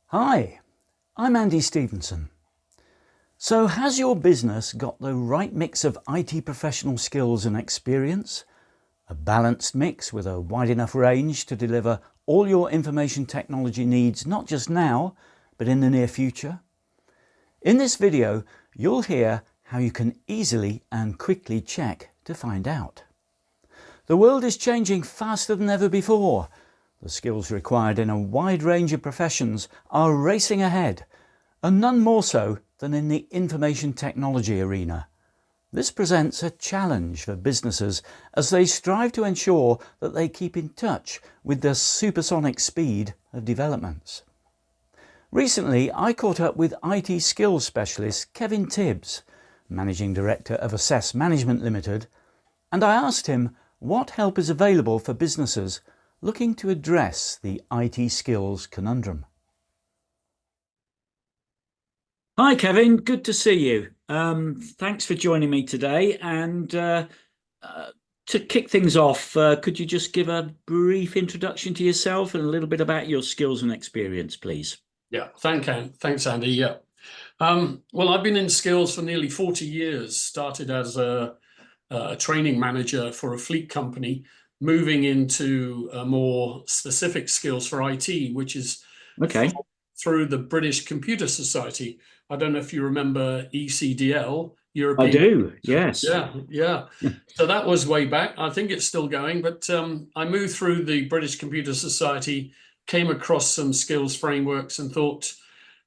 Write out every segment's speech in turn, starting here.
Hi, I'm Andy Stevenson. So has your business got the right mix of IT professional skills and experience? A balanced mix with a wide enough range to deliver all your information technology needs, not just now, but in the near future? In this video, you'll hear how you can easily and quickly check to find out. The world is changing faster than ever before. The skills required in a wide range of professions are racing ahead, and none more so than in the information technology arena. This presents a challenge for businesses as they strive to ensure that they keep in touch with the supersonic speed of developments. Recently, I caught up with IT skills specialist Kevin Tibbs, Managing Director of Assess Management Ltd, and I asked him what help is available for businesses looking to address the IT skills conundrum. Hi Kevin, good to see you. Thanks for joining me today. And to kick things off, could you just give a brief introduction to yourself and a little bit about your skills and experience, please? Yeah, thanks, Andy. Yeah. Well, I've been in skills for nearly 40 years, started as a training manager for a fleet company, moving into more specific skills for IT, which is Okay. through the British Computer Society. I don't know if you remember ECDL, I European. do, yes. Yeah. So that was way back. I think it's still going, but I moved through the British Computer Society, came across some skills frameworks and thought,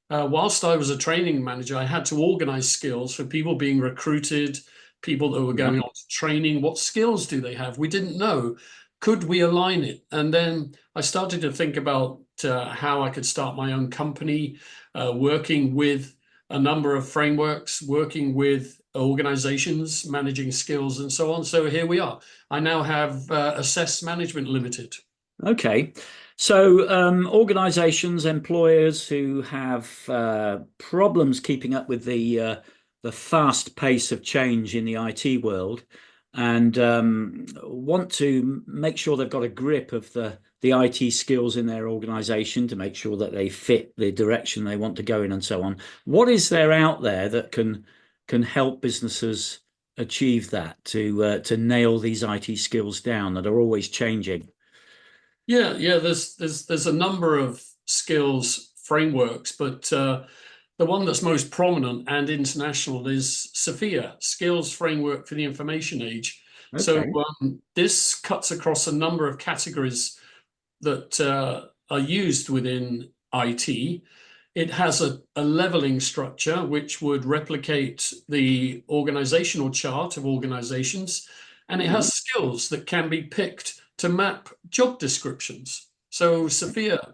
whilst I was a training manager, I had to organize skills for people being recruited, people that were going on to training. What skills do they have? We didn't know. Could we align it? And then I started to think about how I could start my own company, working with a number of frameworks, working with organizations, managing skills and so on. So here we are. I now have Assess Management Ltd. Okay. So organizations, employers who have problems keeping up with the fast pace of change in the IT world and want to make sure they've got a grip of the IT skills in their organization to make sure that they fit the direction they want to go in and so on. What is there out there that can help businesses achieve that, to nail these IT skills down that are always changing? Yeah. There's a number of skills frameworks, but the one that's most prominent and international is SFIA, Skills Framework for the Information Age. Okay. So this cuts across a number of categories that are used within IT. It has a leveling structure which would replicate the organizational chart of organizations, and it has skills that can be picked to map job descriptions. So SFIA,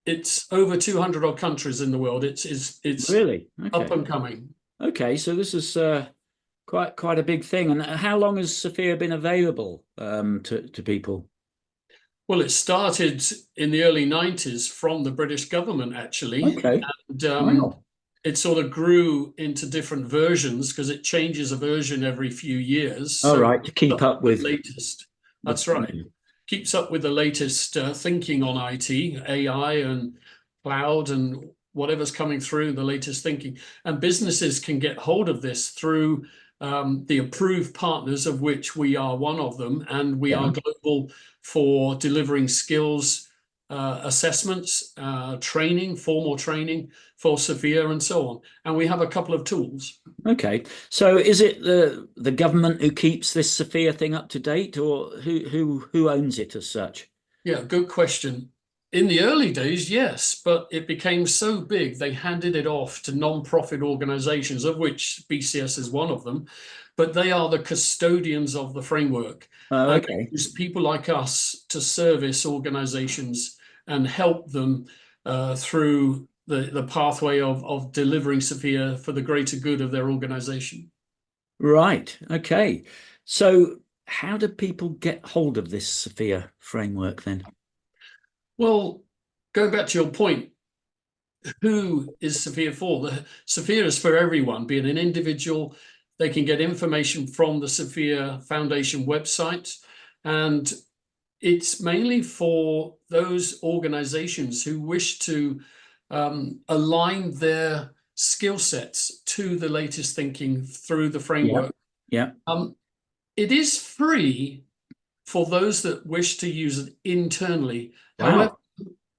it's over 200 odd countries in the world. It's Really? Okay. up and coming. Okay, so this is quite a big thing. And how long has SFIA been available to people? Well, it started in the early 90s from the British government, actually. Okay. And Wow. it sort of grew into different versions because it changes a version every few years. All So right, to keep up with the latest. That's right. Keeps up with the latest thinking on IT, AI and cloud and whatever's coming through, the latest thinking. And businesses can get hold of this through the approved partners, of which we are one of them. And we are global for delivering skills assessments, training, formal training for SFIA and so on. And we have a couple of tools. Okay, so is it the government who keeps this SFIA thing up to date, or who owns it as such? Yeah, good question. In the early days, yes, but it became so big they handed it off to non-profit organizations, of which BCS is one of them, but they are the custodians of the framework. And they Okay. use people like us to service organizations and help them through the pathway of delivering SFIA for the greater good of their organization. Right. Okay. So how do people get hold of this SFIA framework then? Well, going back to your point, who is SFIA for? The SFIA is for everyone, be it an individual. They can get information from the SFIA Foundation website, and it's mainly for those organizations who wish to align their skill sets to the latest thinking through the framework. Yeah. It is free for those that wish to use it internally. Wow. However,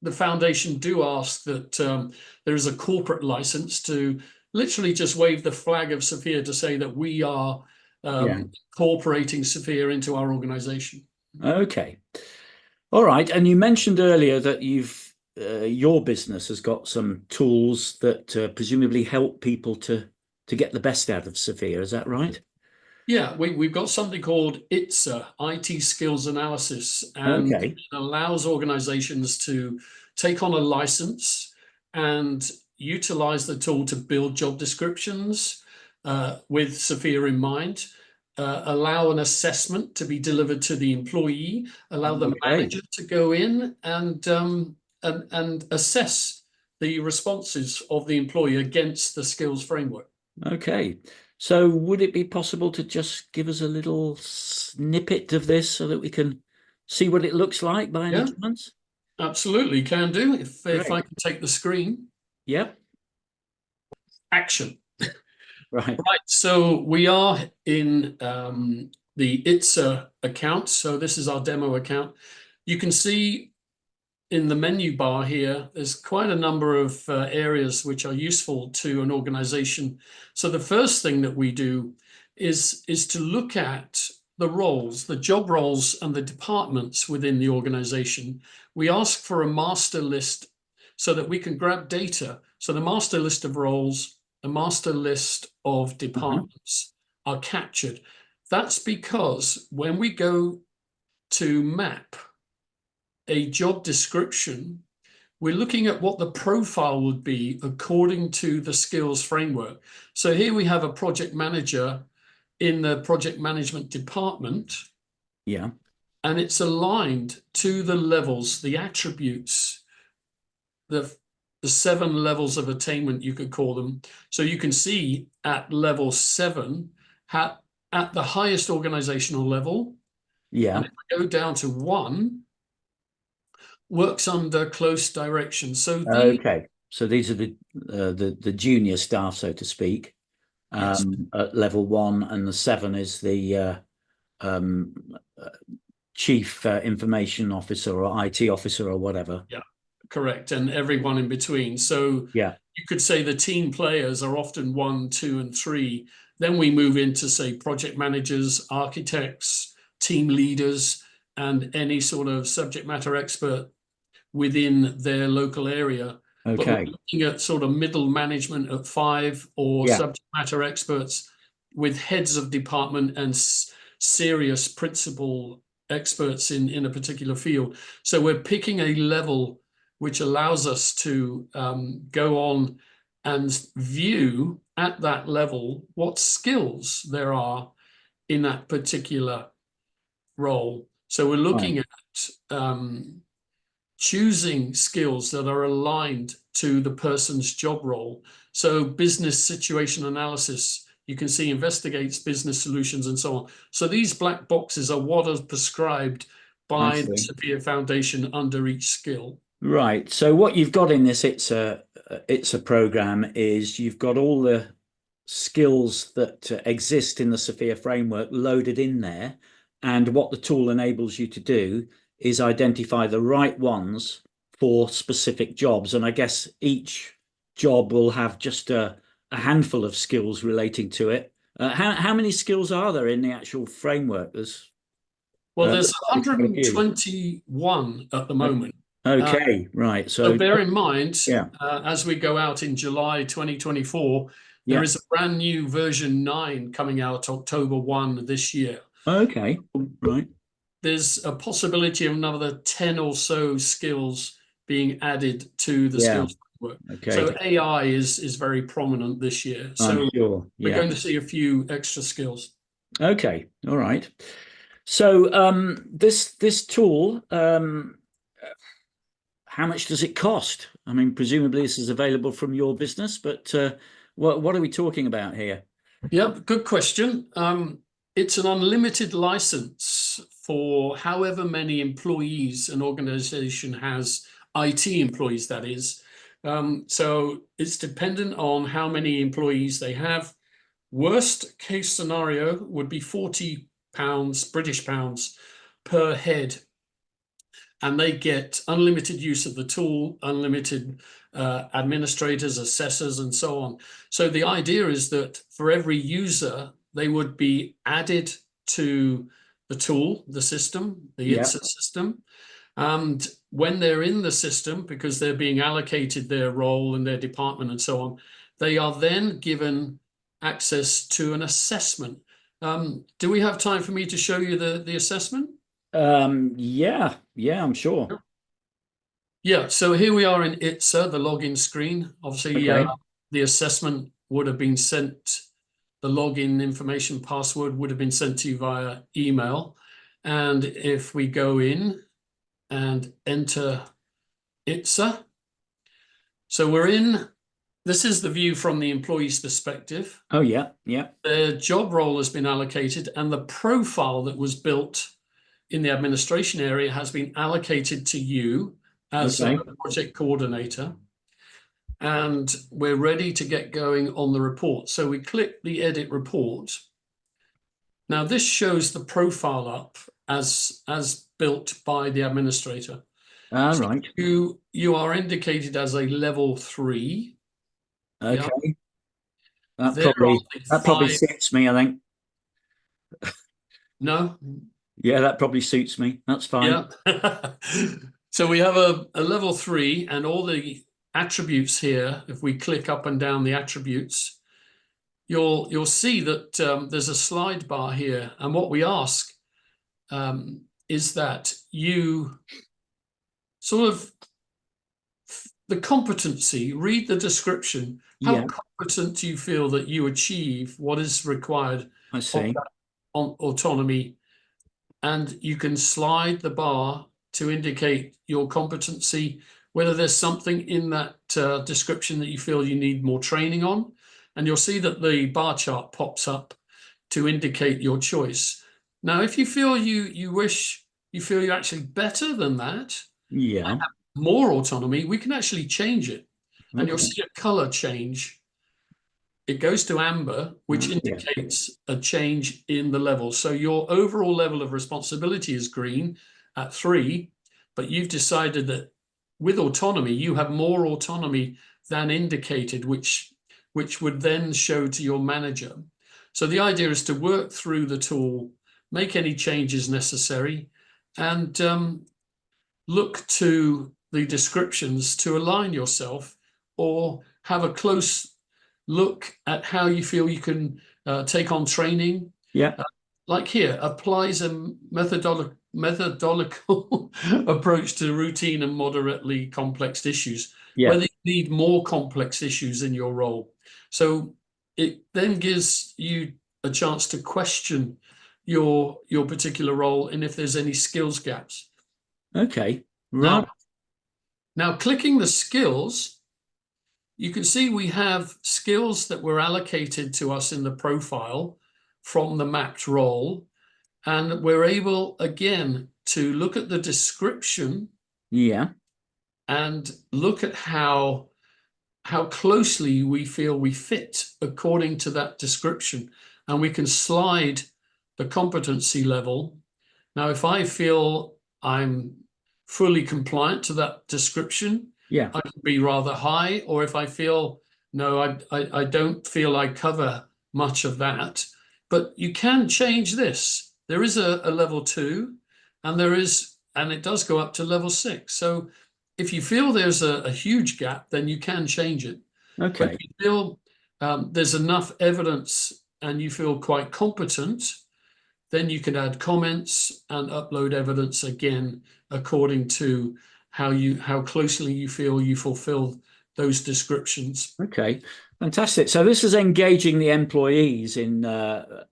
the foundation do ask that there is a corporate license to literally just wave the flag of SFIA to say that we are incorporating SFIA into our organization. Okay. All right. And you mentioned earlier that your business has got some tools that presumably help people to get the best out of SFIA. Is that right? Yeah, we've got something called ITSA, IT Skills Analysis, and Okay. it allows organizations to take on a license and utilize the tool to build job descriptions with SFIA in mind, allow an assessment to be delivered to the employee, allow the manager to go in and assess the responses of the employee against the skills framework. Okay. So would it be possible to just give us a little snippet of this so that we can see what it looks like by any chance? Absolutely, can do. If I can take the screen. Yep. Action. Right. Right. So we are in the ITSA account. So this is our demo account. You can see in the menu bar here, there's quite a number of areas which are useful to an organization. So the first thing that we do is to look at the roles, the job roles and the departments within the organization. We ask for a master list so that we can grab data. So the master list of roles, the master list of departments are captured. That's because when we go to map a job description, we're looking at what the profile would be according to the skills framework. So here we have a project manager in the project management department. Yeah. And it's aligned to the levels, the attributes, the 7 levels of attainment, you could call them. So you can see at level 7, at the highest organizational level. Yeah. And if I go down to 1, works under close direction. So okay. So these are the junior staff, so to speak, yes. at level 1, and the 7 is the chief information officer or IT officer or whatever. Yeah, correct. And everyone in between. So yeah, you could say the team players are often 1, 2, and 3. Then we move into, say, project managers, architects, team leaders, and any sort of subject matter expert within their local area. okay. But we're looking at sort of middle management at 5, or subject matter experts with heads of department and serious principal experts in a particular field. So we're picking a level which allows us to go on and view at that level what skills there are in that particular role. So we're looking at choosing skills that are aligned to the person's job role. So business situation analysis, you can see investigates business solutions and so on. So these black boxes are what are prescribed by the SFIA Foundation under each skill. Right. So what you've got in this it's a program is you've got all the skills that exist in the SFIA framework loaded in there, and what the tool enables you to do is identify the right ones for specific jobs. And I guess each job will have just a handful of skills relating to it. How many skills are there in the actual framework? There's 121 at the moment. Okay, right. So bear in mind, as we go out in July 2024, there is a brand new version 9 coming out October 1 this year. Okay, right. There's a possibility of another 10 or so skills being added to the skills framework. Okay. So AI is very prominent this year. So we're going to see a few extra skills. Okay, all right. So this tool, how much does it cost? I mean, presumably this is available from your business, but what are we talking about here? Yep, good question. It's an unlimited license for however many employees an organization has, IT employees, that is. So it's dependent on how many employees they have. Worst case scenario would be £40, British pounds per head. And they get unlimited use of the tool, unlimited administrators, assessors, and so on. So the idea is that for every user, they would be added to the tool, the system, the ITSA system. And when they're in the system, because they're being allocated their role and their department and so on, they are then given access to an assessment. Do we have time for me to show you the assessment? Yeah, I'm sure. Yeah, so here we are in ITSA, the login screen. Obviously, Okay. the assessment would have been sent, the login information password would have been sent to you via email. And if we go in and enter ITSA, so we're in, this is the view from the employee's perspective. Oh, yeah. Their job role has been allocated, and the profile that was built in the administration area has been allocated to you as a project coordinator. And we're ready to get going on the report. So we click the edit report. Now this shows the profile up as built by the administrator. Right. You are indicated as a level 3. Okay. Yeah. That probably suits me, I think. No? Yeah, that probably suits me. That's fine. Yeah. So we have a level 3, and all the attributes here, if we click up and down the attributes, you'll see that there's a slide bar here. And what we ask is that you sort of, the competency, read the description. How competent do you feel that you achieve what is required I see. on autonomy? And you can slide the bar to indicate your competency, whether there's something in that description that you feel you need more training on. And you'll see that the bar chart pops up to indicate your choice. Now, if you feel you feel you're actually better than that, Yeah. more autonomy, we can actually change it. And you'll Okay. see a color change. It goes to amber, which indicates a change in the level. So your overall level of responsibility is green at 3, but you've decided that with autonomy, you have more autonomy than indicated, which would then show to your manager. So the idea is to work through the tool, make any changes necessary, and look to the descriptions to align yourself, or have a close look at how you feel you can take on training. Yeah. Like here, applies a methodological approach to routine and moderately complex issues, whether you need more complex issues in your role. So it then gives you a chance to question your particular role and if there's any skills gaps. Okay. Right. Now clicking the skills, you can see we have skills that were allocated to us in the profile from the mapped role. And we're able, again, to look at the description. Yeah. And look at how closely we feel we fit according to that description. And we can slide the competency level. Now, if I feel I'm fully compliant to that description, I could be rather high. Or if I feel, no, I don't feel I cover much of that. But you can change this. There is a level 2, and it does go up to level 6. So if you feel there's a huge gap, then you can change it. Okay. But if you feel there's enough evidence and you feel quite competent, then you can add comments and upload evidence again according to how closely you feel you fulfill those descriptions. Okay, fantastic. So this is engaging the employees in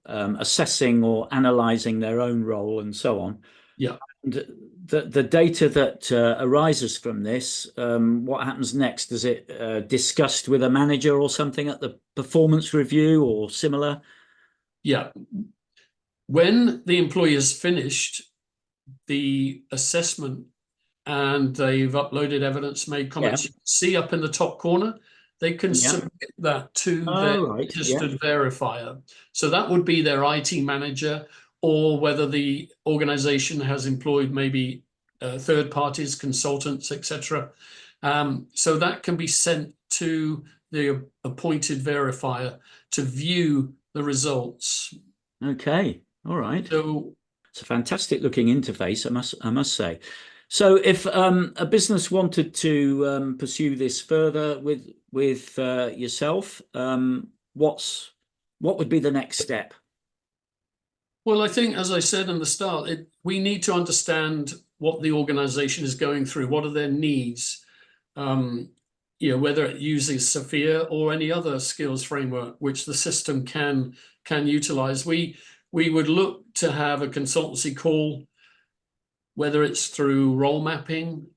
assessing or analysing their own role and so on. Yeah. And the data that arises from this, what happens next? Is it discussed with a manager or something at the performance review or similar? Yeah. When the employee has finished the assessment and they've uploaded evidence, made comments. Yeah. You can see up in the top corner, they can Yeah. submit that to their Oh, right. Yeah. registered verifier. So that would be their IT manager, or whether the organization has employed maybe third parties, consultants, etc. So that can be sent to the appointed verifier to view the results. Okay. All right. So it's a fantastic looking interface, I must say. So if a business wanted to pursue this further with yourself, what would be the next step? well, I think, as I said in the start, we need to understand what the organization is going through. What are their needs? Whether it uses SFIA or any other skills framework, which the system can utilize. We would look to have a consultancy call, whether it's through role mapping,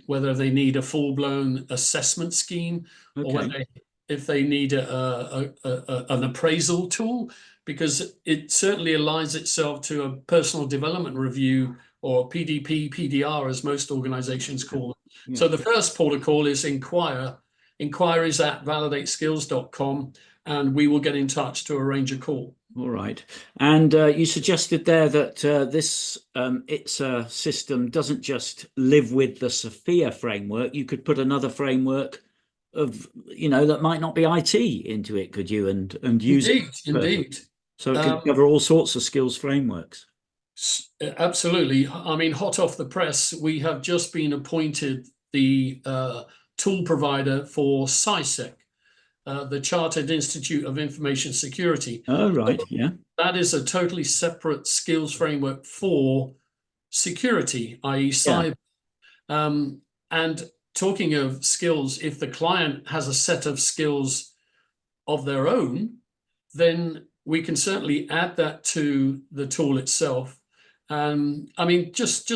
whether they need a full-blown assessment scheme, or whether if they need an appraisal tool, because it certainly aligns itself to a personal development review, or PDP, PDR, as most organizations call it. Yeah. So the first port of call is inquiries@validateskills.com, and we will get in touch to arrange a call. All right. And you suggested there that this ITSA system doesn't just live with the SFIA framework. You could put another framework of, that might not be IT into it, could you? And use it. Indeed. So it can cover all sorts of skills frameworks. Absolutely. I mean, hot off the press, we have just been appointed the tool provider for CISEC, the Chartered Institute of Information Security. Oh, right. Yeah. That is a totally separate skills framework for security, i.e. cyber. Yeah. And talking of skills, if the client has a set of skills of their own, then we can certainly add that to the tool itself. I mean, just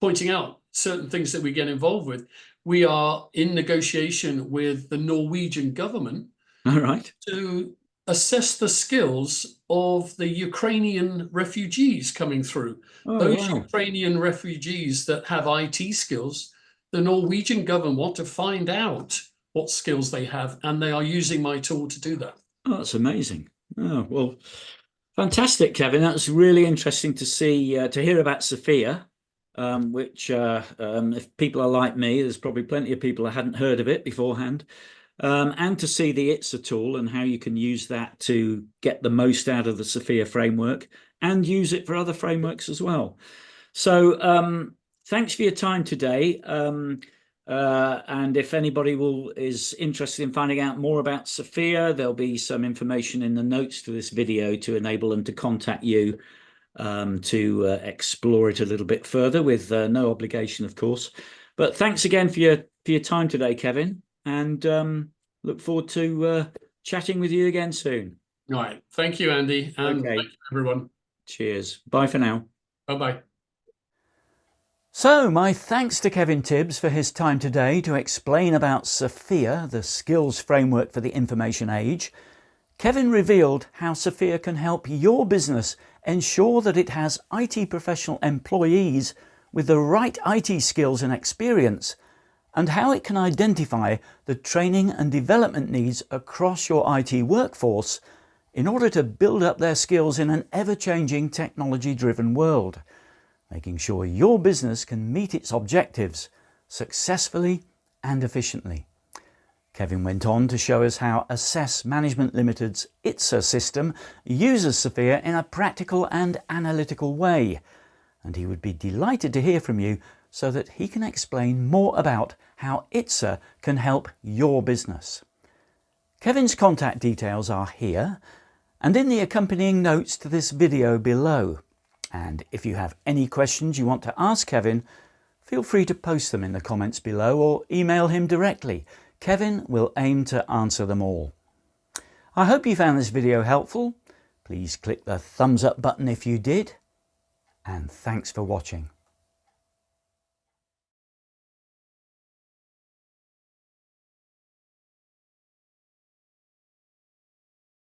pointing out certain things that we get involved with. We are in negotiation with the Norwegian government. All right. To assess the skills of the Ukrainian refugees coming through. Oh, those wow. Ukrainian refugees that have IT skills, the Norwegian government want to find out what skills they have, and they are using my tool to do that. Oh, that's amazing. Oh, well, fantastic, Kevin. That's really interesting to see, to hear about SFIA, which if people are like me, there's probably plenty of people that hadn't heard of it beforehand. And to see the ITSA tool and how you can use that to get the most out of the SFIA framework and use it for other frameworks as well. So thanks for your time today. And if anybody is interested in finding out more about SFIA, there'll be some information in the notes to this video to enable them to contact you to explore it a little bit further, with no obligation, of course. But thanks again for your time today, Kevin, and look forward to chatting with you again soon. All right. Thank you, Andy. And thank you, everyone. Cheers. Bye for now. Bye-bye. So my thanks to Kevin Tibbs for his time today to explain about SFIA, the skills framework for the information age. Kevin revealed how SFIA can help your business ensure that it has IT professional employees with the right IT skills and experience, and how it can identify the training and development needs across your IT workforce in order to build up their skills in an ever-changing technology-driven world, making sure your business can meet its objectives successfully and efficiently. Kevin went on to show us how Assess Management Ltd's ITSA system uses SFIA in a practical and analytical way, and he would be delighted to hear from you so that he can explain more about how ITSA can help your business. Kevin's contact details are here and in the accompanying notes to this video below. And if you have any questions you want to ask Kevin, feel free to post them in the comments below or email him directly. Kevin will aim to answer them all. I hope you found this video helpful. Please click the thumbs up button if you did, and thanks for watching.